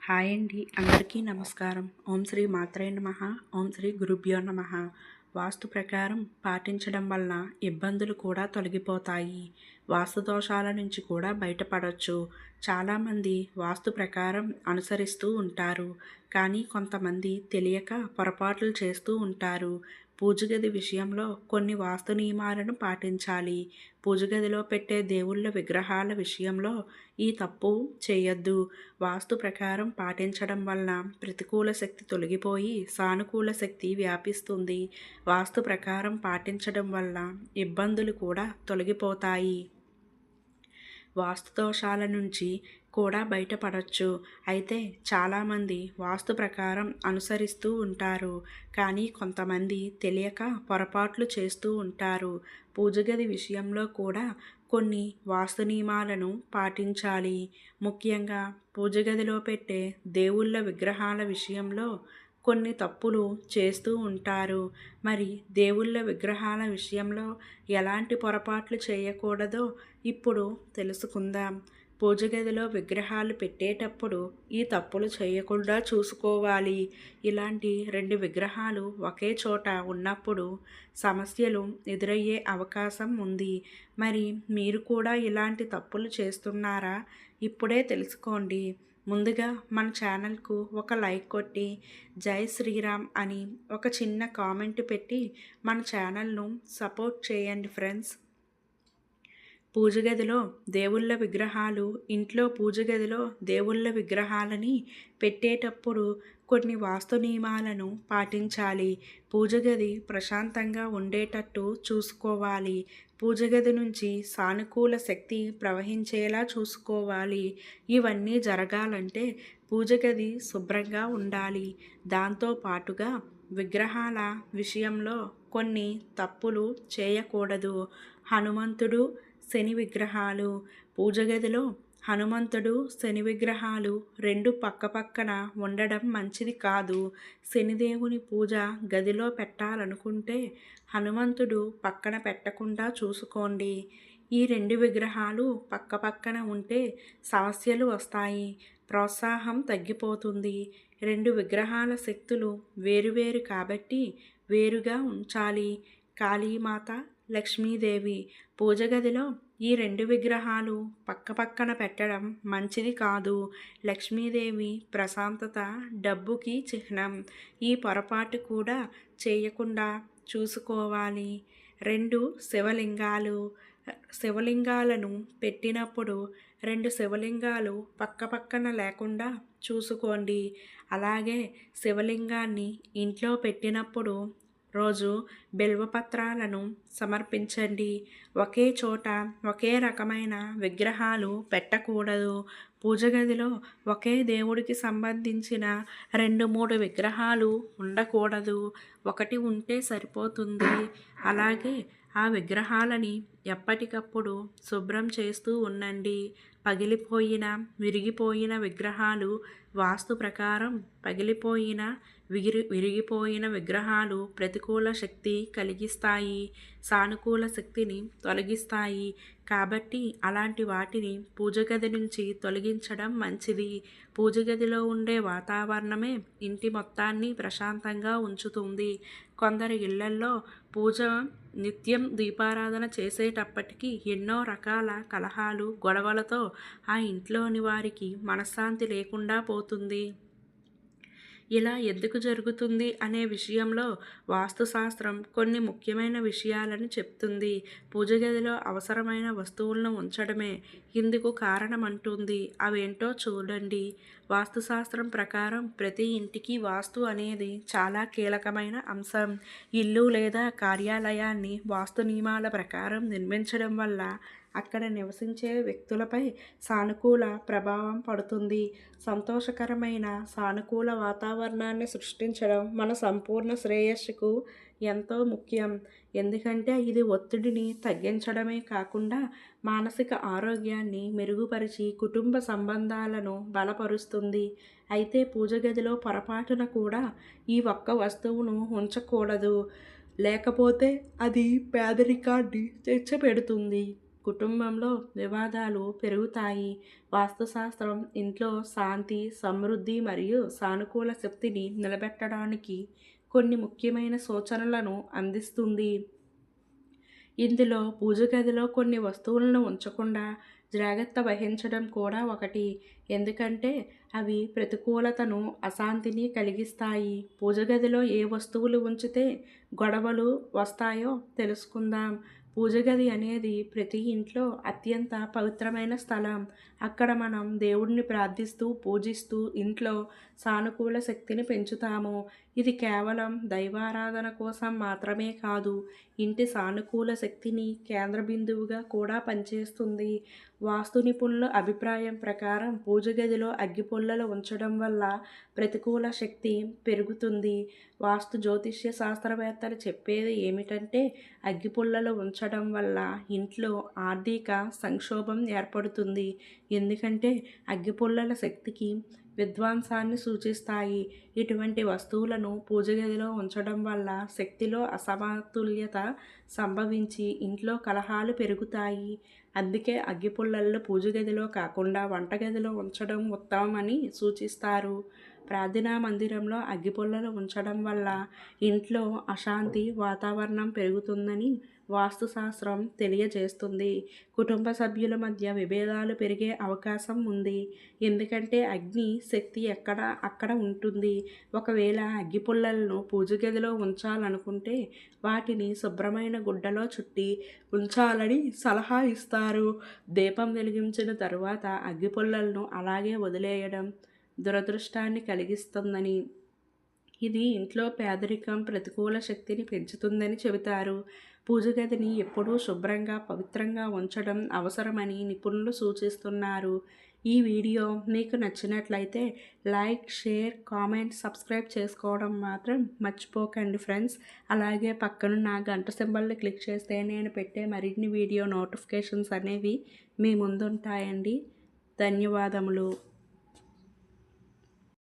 Hi అండి, అందరికీ నమస్కారం. ఓం శ్రీ మాత్రే నమః. ఓం శ్రీ గురుభ్యో నమః. వాస్తు ప్రకారం పాటించడం వలన ఇబ్బందులు కూడా తొలగిపోతాయి. వాస్తు దోషాల నుంచి కూడా బయటపడవచ్చు. చాలామంది వాస్తు ప్రకారం అనుసరిస్తూ ఉంటారు, కానీ కొంతమంది తెలియక పొరపాట్లు చేస్తూ ఉంటారు. పూజ గది విషయంలో కొన్ని వాస్తు నియమాలను పాటించాలి. పూజ గదిలో పెట్టే దేవుళ్ళ విగ్రహాల విషయంలో ఈ తప్పు చేయొద్దు. వాస్తు ప్రకారం పాటించడం వలన ప్రతికూల శక్తి తొలగిపోయి సానుకూల శక్తి వ్యాపిస్తుంది. వాస్తు ప్రకారం పాటించడం వల్ల ఇబ్బందులు కూడా తొలగిపోతాయి. వాస్తు దోషాల నుంచి కూడా బయటపడవచ్చు. అయితే చాలామంది వాస్తు ప్రకారం అనుసరిస్తూ ఉంటారు, కానీ కొంతమంది తెలియక పొరపాట్లు చేస్తూ ఉంటారు. పూజ గది విషయంలో కూడా కొన్ని వాస్తు నియమాలను పాటించాలి. ముఖ్యంగా పూజ గదిలో పెట్టే దేవుళ్ళ విగ్రహాల విషయంలో కొన్ని తప్పులు చేస్తూ ఉంటారు. మరి దేవుళ్ళ విగ్రహాల విషయంలో ఎలాంటి పొరపాట్లు చేయకూడదో ఇప్పుడు తెలుసుకుందాం. పూజ గదిలో విగ్రహాలు పెట్టేటప్పుడు ఈ తప్పులు చేయకుండా చూసుకోవాలి. ఇలాంటి రెండు విగ్రహాలు ఒకే చోట ఉన్నప్పుడు సమస్యలు ఎదురయ్యే అవకాశం ఉంది. మరి మీరు కూడా ఇలాంటి తప్పులు చేస్తున్నారా? ఇప్పుడే తెలుసుకోండి. ముందుగా మన ఛానల్కు ఒక లైక్ కొట్టి జై శ్రీరామ్ అని ఒక చిన్న కామెంట్ పెట్టి మన ఛానల్ను సపోర్ట్ చేయండి ఫ్రెండ్స్. పూజ గదిలో దేవుళ్ళ విగ్రహాలు ఇంట్లో పూజ గదిలో దేవుళ్ళ విగ్రహాలని పెట్టేటప్పుడు కొన్ని వాస్తు నియమాలను పాటించాలి. పూజ గది ప్రశాంతంగా ఉండేటట్టు చూసుకోవాలి. పూజ గది నుంచి సానుకూల శక్తి ప్రవహించేలా చూసుకోవాలి. ఇవన్నీ జరగాలంటే పూజ గది శుభ్రంగా ఉండాలి. దాంతో పాటుగా విగ్రహాల విషయంలో కొన్ని తప్పులు చేయకూడదు. హనుమంతుడు, శని విగ్రహాలు పూజ గదిలో హనుమంతుడు, శని విగ్రహాలు రెండు పక్కపక్కన ఉండడం మంచిది కాదు. శనిదేవుని పూజ గదిలో పెట్టాలనుకుంటే హనుమంతుడు పక్కన పెట్టకుండా చూసుకోండి. ఈ రెండు విగ్రహాలు పక్కపక్కన ఉంటే సమస్యలు వస్తాయి, ప్రోత్సాహం తగ్గిపోతుంది. రెండు విగ్రహాల శక్తులు వేరువేరు కాబట్టి వేరుగా ఉంచాలి. కాళీమాత, లక్ష్మీదేవి పూజ గదిలో ఈ రెండు విగ్రహాలు పక్కపక్కన పెట్టడం మంచిది కాదు. లక్ష్మీదేవి ప్రశాంతత, డబ్బుకి చిహ్నం. ఈ పొరపాటు కూడా చేయకుండా చూసుకోవాలి. రెండు శివలింగాలు శివలింగాలను పెట్టినప్పుడు రెండు శివలింగాలు పక్కపక్కన లేకుండా చూసుకోండి. అలాగే శివలింగాన్ని ఇంట్లో పెట్టినప్పుడు రోజు బిల్వపత్రాలను సమర్పించండి. ఒకే చోట ఒకే రకమైన విగ్రహాలు పెట్టకూడదు. పూజ గదిలో ఒకే దేవుడికి సంబంధించిన 2-3 విగ్రహాలు ఉండకూడదు. ఒకటి ఉంటే సరిపోతుంది. అలాగే ఆ విగ్రహాలని ఎప్పటికప్పుడు శుభ్రం చేస్తూ ఉండండి. పగిలిపోయిన, విరిగిపోయిన విగ్రహాలు వాస్తు ప్రకారం పగిలిపోయిన, విరిగిపోయిన విగ్రహాలు ప్రతికూల శక్తి కలిగిస్తాయి, సానుకూల శక్తిని తొలగిస్తాయి. కాబట్టి అలాంటి వాటిని పూజ గది నుంచి తొలగించడం మంచిది. పూజ గదిలో ఉండే వాతావరణమే ఇంటి మొత్తాన్ని ప్రశాంతంగా ఉంచుతుంది. కొందరి ఇళ్లల్లో పూజ నిత్యం దీపారాధన చేసేటప్పటికీ ఎన్నో రకాల కలహాలు, గొడవలతో ఆ ఇంట్లోని వారికి మనశ్శాంతి లేకుండా పోతుంది. ఇలా ఎందుకు జరుగుతుంది అనే విషయంలో వాస్తుశాస్త్రం కొన్ని ముఖ్యమైన విషయాలను చెప్తుంది. పూజ గదిలో అవసరమైన వస్తువులను ఉంచడమే ఇందుకు కారణమంటుంది. అవేంటో చూడండి. వాస్తుశాస్త్రం ప్రకారం ప్రతి ఇంటికి వాస్తు అనేది చాలా కీలకమైన అంశం. ఇల్లు లేదా కార్యాలయాన్ని వాస్తు నియమాల ప్రకారం నిర్మించడం వల్ల అక్కడ నివసించే వ్యక్తులపై సానుకూల ప్రభావం పడుతుంది. సంతోషకరమైన సానుకూల వాతావరణాన్ని సృష్టించడం మన సంపూర్ణ శ్రేయస్సుకు ఎంతో ముఖ్యం. ఎందుకంటే ఇది ఒత్తిడిని తగ్గించడమే కాకుండా మానసిక ఆరోగ్యాన్ని మెరుగుపరిచి కుటుంబ సంబంధాలను బలపరుస్తుంది. అయితే పూజ గదిలో పొరపాటున కూడా ఈ ఒక్క వస్తువును ఉంచకూడదు, లేకపోతే అది పేదరికాన్ని తెచ్చిపెడుతుంది. కుటుంబంలో వివాదాలు పెరుగుతాయి. వాస్తుశాస్త్రం ఇంట్లో శాంతి, సమృద్ధి మరియు సానుకూల శక్తిని నిలబెట్టడానికి కొన్ని ముఖ్యమైన సూచనలను అందిస్తుంది. ఇందులో పూజ గదిలో కొన్ని వస్తువులను ఉంచకుండా జాగ్రత్త వహించడం కూడా ఒకటి. ఎందుకంటే అవి ప్రతికూలతను, అశాంతిని కలిగిస్తాయి. పూజ గదిలో ఏ వస్తువులు ఉంచితే గొడవలు వస్తాయో తెలుసుకుందాం. పూజ గది అనేది ప్రతి ఇంట్లో అత్యంత పవిత్రమైన స్థలం. అక్కడ మనం దేవుడిని ప్రార్థిస్తూ, పూజిస్తూ ఇంట్లో సానుకూల శక్తిని పెంచుతాము. ఇది కేవలం దైవారాధన కోసం మాత్రమే కాదు, ఇంటి సానుకూల శక్తిని కేంద్ర బిందువుగా కూడా పనిచేస్తుంది. వాస్తు నిపుణుల అభిప్రాయం ప్రకారం పూజ గదిలో అగ్గిపుల్లలు ఉంచడం వల్ల ప్రతికూల శక్తి పెరుగుతుంది. వాస్తు జ్యోతిష్య శాస్త్రవేత్తలు చెప్పేది ఏమిటంటే అగ్గిపుల్లలు ఉంచడం వల్ల ఇంట్లో ఆర్థిక సంక్షోభం ఏర్పడుతుంది. ఎందుకంటే అగ్గిపుల్లల శక్తికి విధ్వంసాన్ని సూచిస్తాయి. ఇటువంటి వస్తువులను పూజ గదిలో ఉంచడం వల్ల శక్తిలో అసమతుల్యత సంభవించి ఇంట్లో కలహాలు పెరుగుతాయి. అందుకే అగ్గిపుల్లలను పూజ గదిలో కాకుండా వంటగదిలో ఉంచడం ఉత్తమమని సూచిస్తారు. ప్రార్థనా మందిరంలో అగ్గిపుల్లలు ఉంచడం వల్ల ఇంట్లో అశాంతి వాతావరణం పెరుగుతుందని వాస్తుశాస్త్రం తెలియజేస్తుంది. కుటుంబ సభ్యుల మధ్య విభేదాలు పెరిగే అవకాశం ఉంది. ఎందుకంటే అగ్ని శక్తి అక్కడ ఉంటుంది. ఒకవేళ అగ్గిపుల్లలను పూజ గదిలో ఉంచాలనుకుంటే వాటిని శుభ్రమైన గుడ్డలో చుట్టి ఉంచాలని సలహా ఇస్తారు. దీపం వెలిగించిన తరువాత అగ్గిపుల్లలను అలాగే వదిలేయడం దురదృష్టాన్ని కలిగిస్తుందని, ఇది ఇంట్లో పేదరికం, ప్రతికూల శక్తిని పెంచుతుందని చెబుతారు. పూజ గదిని ఎప్పుడూ శుభ్రంగా, పవిత్రంగా ఉంచడం అవసరమని నిపుణులు సూచిస్తున్నారు. ఈ వీడియో మీకు నచ్చినట్లయితే లైక్, షేర్, కామెంట్, సబ్స్క్రైబ్ చేసుకోవడం మాత్రం మర్చిపోకండి ఫ్రెండ్స్. అలాగే పక్కనున్న గంట సింబల్ని క్లిక్ చేస్తే నేను పెట్టే మరిన్ని వీడియో నోటిఫికేషన్స్ అనేవి మీ ముందుంటాయండి. ధన్యవాదములు.